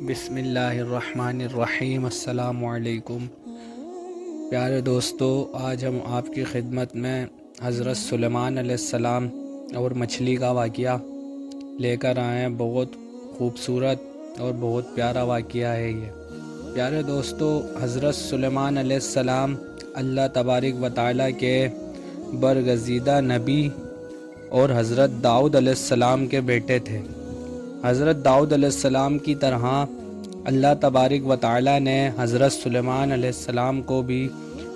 بسم اللہ الرحمن الرحیم۔ السلام علیکم پیارے دوستو، آج ہم آپ کی خدمت میں حضرت سلیمان علیہ السلام اور مچھلی کا واقعہ لے کر آئے ہیں۔ بہت خوبصورت اور بہت پیارا واقعہ ہے یہ۔ پیارے دوستو، حضرت سلیمان علیہ السلام اللہ تبارک و تعالیٰ کے برگزیدہ نبی اور حضرت داؤد علیہ السلام کے بیٹے تھے۔ حضرت داؤد علیہ السلام کی طرح اللہ تبارک و تعالیٰ نے حضرت سلیمان علیہ السلام کو بھی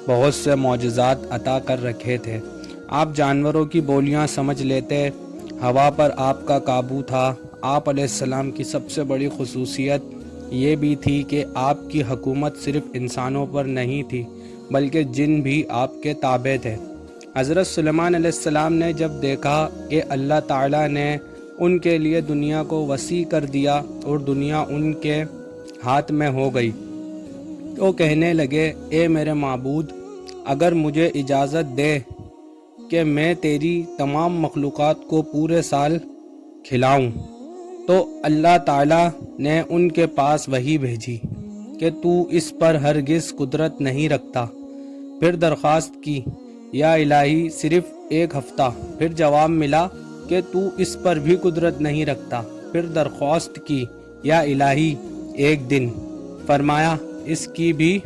بہت سے معجزات عطا کر رکھے تھے۔ آپ جانوروں کی بولیاں سمجھ لیتے، ہوا پر آپ کا قابو تھا۔ آپ علیہ السلام کی سب سے بڑی خصوصیت یہ بھی تھی کہ آپ کی حکومت صرف انسانوں پر نہیں تھی بلکہ جن بھی آپ کے تابع تھے۔ حضرت سلیمان علیہ السلام نے جب دیکھا کہ اللہ تعالیٰ نے ان کے لیے دنیا کو وسیع کر دیا اور دنیا ان کے ہاتھ میں ہو گئی، تو کہنے لگے، اے میرے معبود، اگر مجھے اجازت دے کہ میں تیری تمام مخلوقات کو پورے سال کھلاؤں، تو اللہ تعالیٰ نے ان کے پاس وحی بھیجی کہ تو اس پر ہرگز قدرت نہیں رکھتا۔ پھر درخواست کی، یا الہی صرف ایک ہفتہ۔ پھر جواب ملا کہ تو اس پر بھی قدرت نہیں رکھتا۔ پھر درخواست کی، یا الہی ایک دن۔ فرمایا، اس کی بھی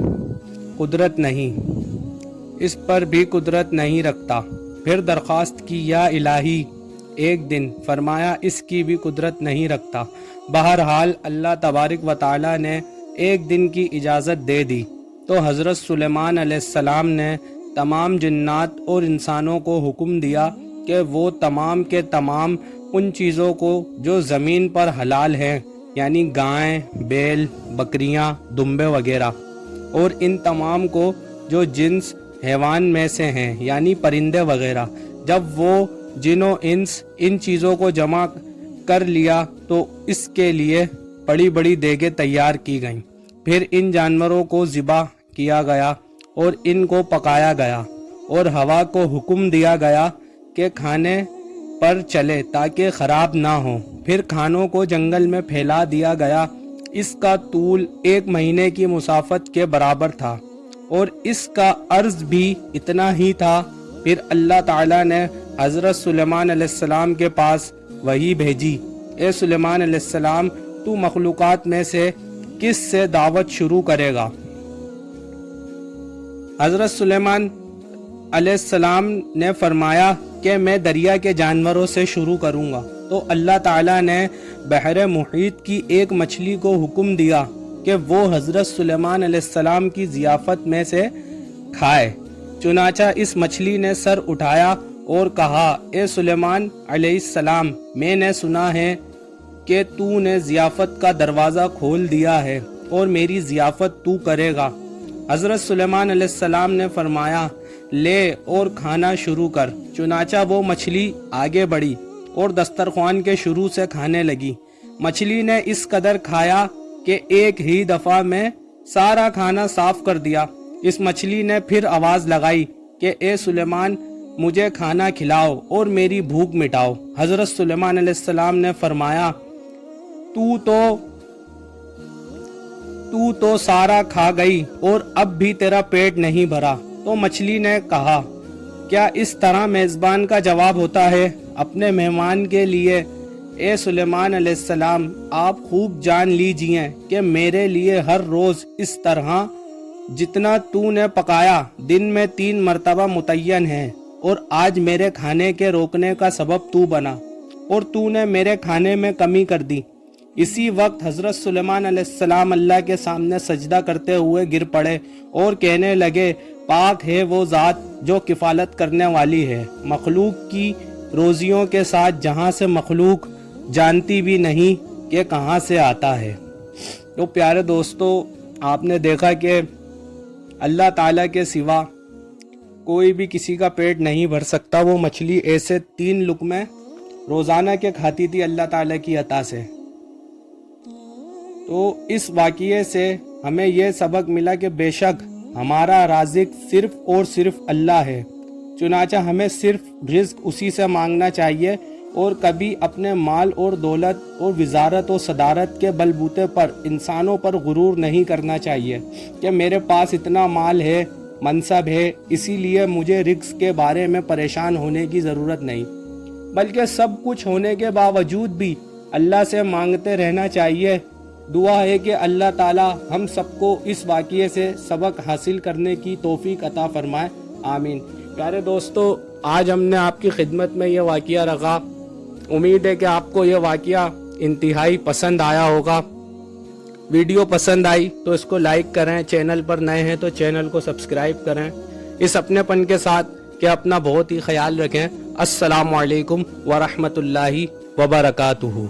قدرت نہیں، اس پر بھی قدرت نہیں رکھتا۔ پھر درخواست کی، یا الہی ایک دن۔ فرمایا، اس کی بھی قدرت نہیں رکھتا۔ بہرحال اللہ تبارک و تعالیٰ نے ایک دن کی اجازت دے دی تو حضرت سلیمان علیہ السلام نے تمام جنات اور انسانوں کو حکم دیا کہ وہ تمام کے تمام ان چیزوں کو جو زمین پر حلال ہیں، یعنی گائیں، بیل، بکریاں، دمبے وغیرہ، اور ان تمام کو جو جنس حیوان میں سے ہیں، یعنی پرندے وغیرہ، جب وہ جن و انس ان چیزوں کو جمع کر لیا تو اس کے لیے بڑی بڑی دیگیں تیار کی گئیں۔ پھر ان جانوروں کو ذبح کیا گیا اور ان کو پکایا گیا، اور ہوا کو حکم دیا گیا کہ کھانے پر چلے تاکہ خراب نہ ہو۔ پھر کھانوں کو جنگل میں پھیلا دیا گیا۔ اس کا طول 1 مہینے کی مسافت کے برابر تھا اور اس کا عرض بھی اتنا ہی تھا۔ پھر اللہ تعالیٰ نے حضرت سلیمان علیہ السلام کے پاس وحی بھیجی، اے سلیمان علیہ السلام، تو مخلوقات میں سے کس سے دعوت شروع کرے گا؟ حضرت سلیمان علیہ السلام نے فرمایا کہ میں دریا کے جانوروں سے شروع کروں گا۔ تو اللہ تعالیٰ نے بحر محیط کی ایک مچھلی کو حکم دیا کہ وہ حضرت سلیمان علیہ السلام کی ضیافت میں سے کھائے۔ چنانچہ اس مچھلی نے سر اٹھایا اور کہا، اے سلیمان علیہ السلام، میں نے سنا ہے کہ تو نے ضیافت کا دروازہ کھول دیا ہے اور میری ضیافت تو کرے گا۔ حضرت سلیمان علیہ السلام نے فرمایا، لے اور کھانا شروع کر۔ چنانچہ وہ مچھلی آگے بڑھی اور دسترخوان کے شروع سے کھانے لگی۔ مچھلی نے اس قدر کھایا کہ ایک ہی دفعہ میں سارا کھانا صاف کر دیا۔ اس مچھلی نے پھر آواز لگائی کہ اے سلیمان، مجھے کھانا کھلاؤ اور میری بھوک مٹاؤ۔ حضرت سلیمان علیہ السلام نے فرمایا، تو تو سارا کھا گئی اور اب بھی تیرا پیٹ نہیں بھرا۔ تو مچھلی نے کہا، کیا اس طرح میزبان کا جواب ہوتا ہے اپنے مہمان کے لیے؟ اے سلیمان علیہ السلام، آپ خوب جان لیجئے کہ میرے لیے ہر روز اس طرح جتنا تو نے پکایا دن میں 3 مرتبہ متعین ہے، اور آج میرے کھانے کے روکنے کا سبب تو بنا اور تو نے میرے کھانے میں کمی کر دی۔ اسی وقت حضرت سلیمان علیہ السلام اللہ کے سامنے سجدہ کرتے ہوئے گر پڑے اور کہنے لگے، پاک ہے وہ ذات جو کفالت کرنے والی ہے مخلوق کی روزیوں کے ساتھ، جہاں سے مخلوق جانتی بھی نہیں کہ کہاں سے آتا ہے۔ تو پیارے دوستو، آپ نے دیکھا کہ اللہ تعالیٰ کے سوا کوئی بھی کسی کا پیٹ نہیں بھر سکتا۔ وہ مچھلی ایسے 3 لقمے روزانہ کے کھاتی تھی اللہ تعالیٰ کی عطا سے۔ تو اس واقعے سے ہمیں یہ سبق ملا کہ بے شک ہمارا رازق صرف اور صرف اللہ ہے، چنانچہ ہمیں صرف رزق اسی سے مانگنا چاہیے اور کبھی اپنے مال اور دولت اور وزارت و صدارت کے بلبوتے پر انسانوں پر غرور نہیں کرنا چاہیے کہ میرے پاس اتنا مال ہے، منصب ہے، اسی لیے مجھے رزق کے بارے میں پریشان ہونے کی ضرورت نہیں، بلکہ سب کچھ ہونے کے باوجود بھی اللہ سے مانگتے رہنا چاہیے۔ دعا ہے کہ اللہ تعالی ہم سب کو اس واقعے سے سبق حاصل کرنے کی توفیق عطا فرمائے، آمین۔ پیارے دوستو، آج ہم نے آپ کی خدمت میں یہ واقعہ رکھا۔ امید ہے کہ آپ کو یہ واقعہ انتہائی پسند آیا ہوگا۔ ویڈیو پسند آئی تو اس کو لائک کریں، چینل پر نئے ہیں تو چینل کو سبسکرائب کریں، اس اپنے پن کے ساتھ کہ اپنا بہت ہی خیال رکھیں۔ السلام علیکم ورحمۃ اللہ وبرکاتہ۔